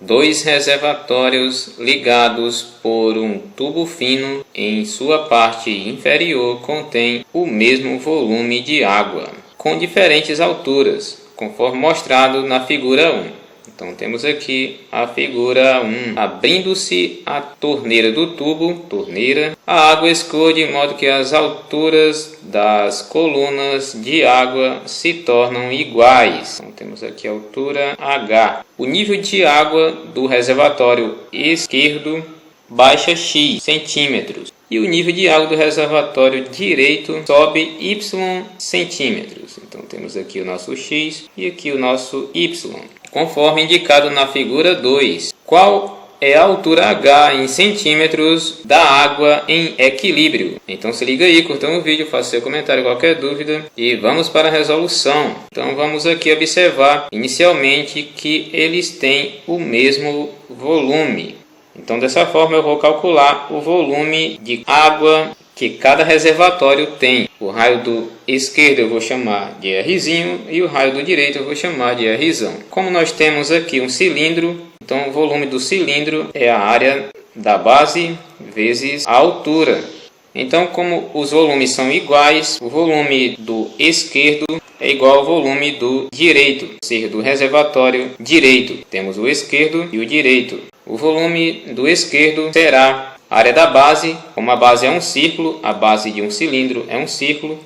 Dois reservatórios ligados por um tubo fino em sua parte inferior contêm o mesmo volume de água, com diferentes alturas, conforme mostrado na figura 1. Então temos aqui a figura 1. Abrindo-se a torneira do tubo, a água escoa de modo que as alturas das colunas de água se tornam iguais. Então temos aqui a altura H. O nível de água do reservatório esquerdo baixa x centímetros e o nível de água do reservatório direito sobe y centímetros. Então temos aqui o nosso x e aqui o nosso y, conforme indicado na figura 2. Qual é a altura H em centímetros da água em equilíbrio? Então se liga aí, curta o vídeo, faça seu comentário, qualquer dúvida e vamos para a resolução. Então vamos aqui observar inicialmente que eles têm o mesmo volume. Então dessa forma eu vou calcular o volume de água que cada reservatório tem. O raio do esquerdo eu vou chamar de Rzinho e o raio do direito eu vou chamar de Rzão. Como nós temos aqui um cilindro, então o volume do cilindro é a área da base vezes a altura. Então como os volumes são iguais, o volume do esquerdo é igual ao volume do direito, ou seja, do reservatório direito. Temos o esquerdo e o direito. O volume do esquerdo será a área da base, como a base é um círculo, a base de um cilindro é um círculo,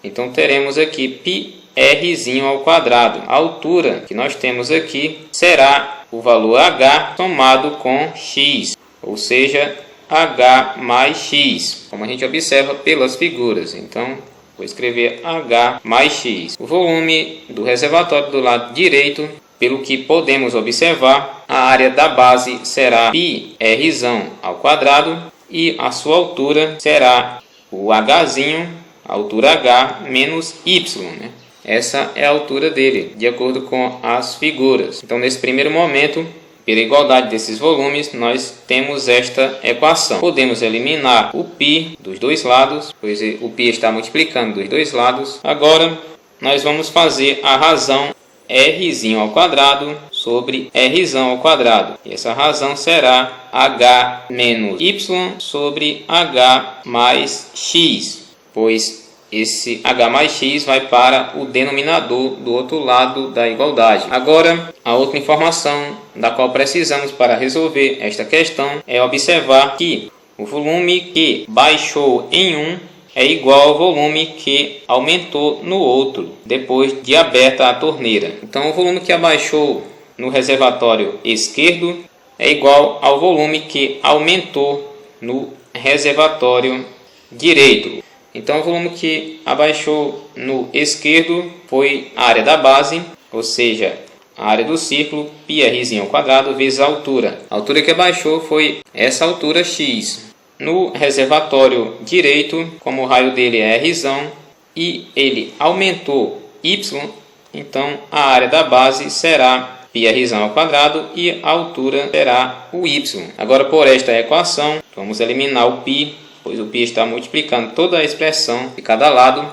então teremos aqui πrzinho ao quadrado. A altura que nós temos aqui será o valor H somado com x, ou seja, H mais x, como a gente observa pelas figuras. Então, vou escrever H mais x. O volume do reservatório do lado direito, pelo que podemos observar, a área da base será πrzão ao quadrado e a sua altura será o Hzinho, a altura H, menos y, né? Essa é a altura dele, de acordo com as figuras. Então, nesse primeiro momento, pela igualdade desses volumes, nós temos esta equação. Podemos eliminar o π dos dois lados, pois o π está multiplicando dos dois lados. Agora, nós vamos fazer a razão Rzinho ao quadrado sobre Rzão ao quadrado. E essa razão será H menos y sobre H mais x, pois esse H mais x vai para o denominador do outro lado da igualdade. Agora, a outra informação da qual precisamos para resolver esta questão é observar que o volume que baixou em um é igual ao volume que aumentou no outro, depois de aberta a torneira. Então, o volume que abaixou no reservatório esquerdo é igual ao volume que aumentou no reservatório direito. Então, o volume que abaixou no esquerdo foi a área da base, ou seja, a área do círculo, πrzinho ao quadrado vezes a altura. A altura que abaixou foi essa altura x. No reservatório direito, como o raio dele é Rzão e ele aumentou y, então a área da base será πrzão ao quadrado e a altura será o y. Agora, por esta equação, vamos eliminar o π, pois o π está multiplicando toda a expressão de cada lado.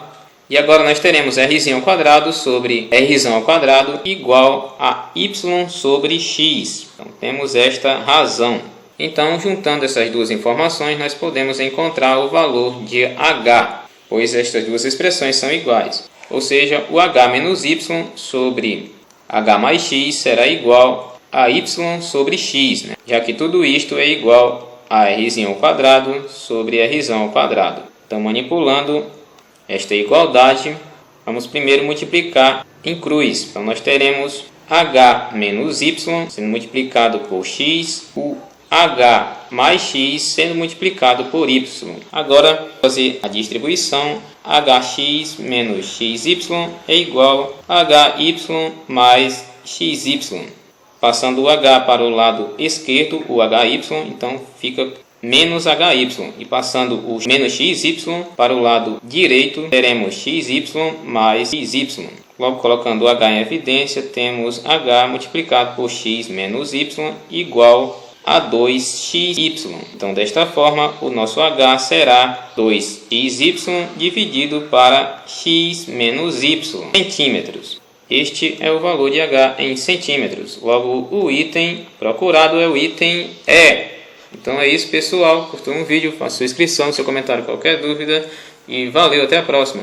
E agora nós teremos Rzinho ao quadrado sobre Rzão ao quadrado igual a y sobre x. Então temos esta razão. Então, juntando essas duas informações, nós podemos encontrar o valor de H, pois estas duas expressões são iguais. Ou seja, o H menos y sobre H mais x será igual a y sobre x, né? Já que tudo isto é igual a Rzinho ao quadrado sobre Rzão ao quadrado. Então, manipulando esta igualdade, vamos primeiro multiplicar em cruz. Então, nós teremos H menos y sendo multiplicado por x, o H mais x sendo multiplicado por y. Agora, fazer a distribuição. Hx menos xy é igual a Hy mais xy. Passando o H para o lado esquerdo, o Hy, então fica menos Hy. E passando o menos xy para o lado direito, teremos xy mais xy. Logo, colocando o H em evidência, temos H multiplicado por x menos y igual a 2xy. Então, desta forma, o nosso H será 2xy dividido para x menos y centímetros. Este é o valor de H em centímetros. Logo, o item procurado é o item E. Então é isso, pessoal. Curtiu um vídeo, faça sua inscrição, seu comentário, qualquer dúvida. E valeu, até a próxima.